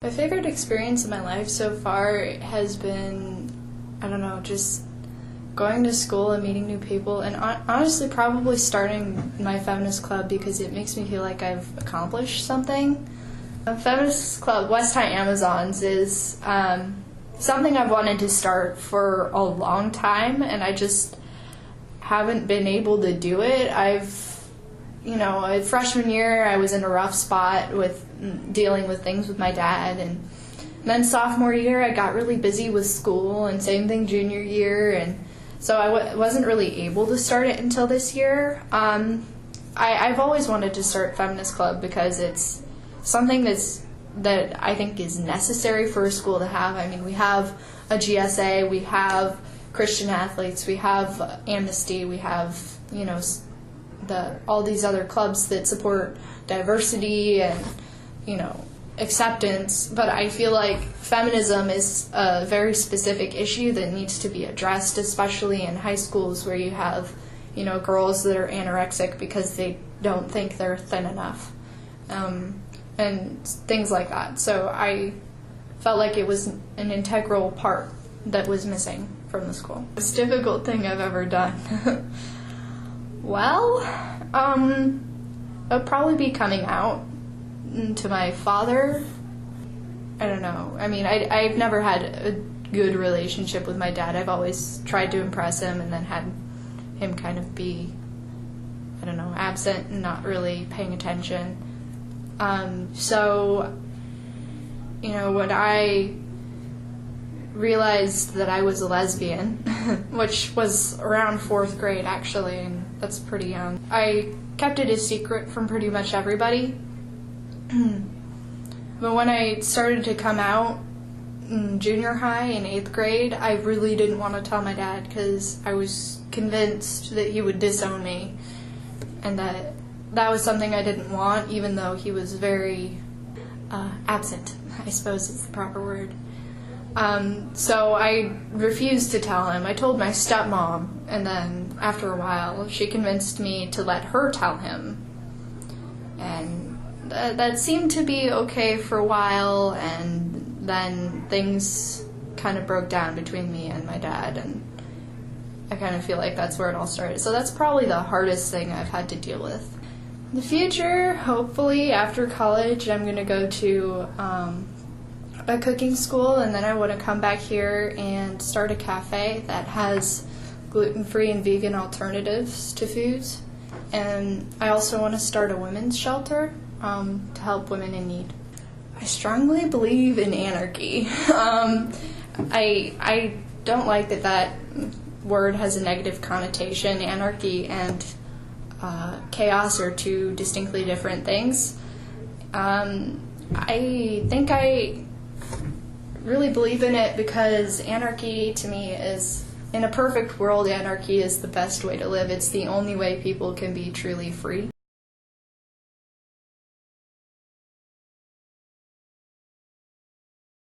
My favorite experience in my life so far has been, I don't know, just going to school and meeting new people, and honestly probably starting my feminist club because it makes me feel like I've accomplished something. A feminist club, West High Amazons, is something I've wanted to start for a long time, and I just haven't been able to do it. Freshman year I was in a rough spot with dealing with things with my dad, and then sophomore year I got really busy with school, and same thing junior year, and so I wasn't really able to start it until this year. I've always wanted to start Feminist Club because it's something that I think is necessary for a school to have. I mean, we have a GSA, we have Christian Athletes, we have Amnesty, we have, all these other clubs that support diversity and, acceptance, but I feel like feminism is a very specific issue that needs to be addressed, especially in high schools where you have, girls that are anorexic because they don't think they're thin enough, and things like that. So I felt like it was an integral part that was missing from the school. Most difficult thing I've ever done. Well, it'd probably be coming out to my father. I don't know. I mean, I've never had a good relationship with my dad. I've always tried to impress him and then had him kind of be, absent and not really paying attention. So, when I realized that I was a lesbian, which was around 4th grade actually, and that's pretty young, I kept it a secret from pretty much everybody. But when I started to come out in junior high in 8th grade, I really didn't want to tell my dad because I was convinced that he would disown me, and that was something I didn't want, even though he was very absent, I suppose is the proper word. So I refused to tell him. I told my stepmom, and then after a while she convinced me to let her tell him, and that seemed to be okay for a while, and then things kind of broke down between me and my dad, and I kind of feel like that's where it all started. So that's probably the hardest thing I've had to deal with. In the future, hopefully after college, I'm going to go to a cooking school, and then I want to come back here and start a cafe that has gluten-free and vegan alternatives to foods. And I also want to start a women's shelter to help women in need. I strongly believe in anarchy. I don't like that word has a negative connotation. Anarchy and chaos are two distinctly different things. I think I really believe in it because anarchy to me is, in a perfect world, anarchy is the best way to live. It's the only way people can be truly free.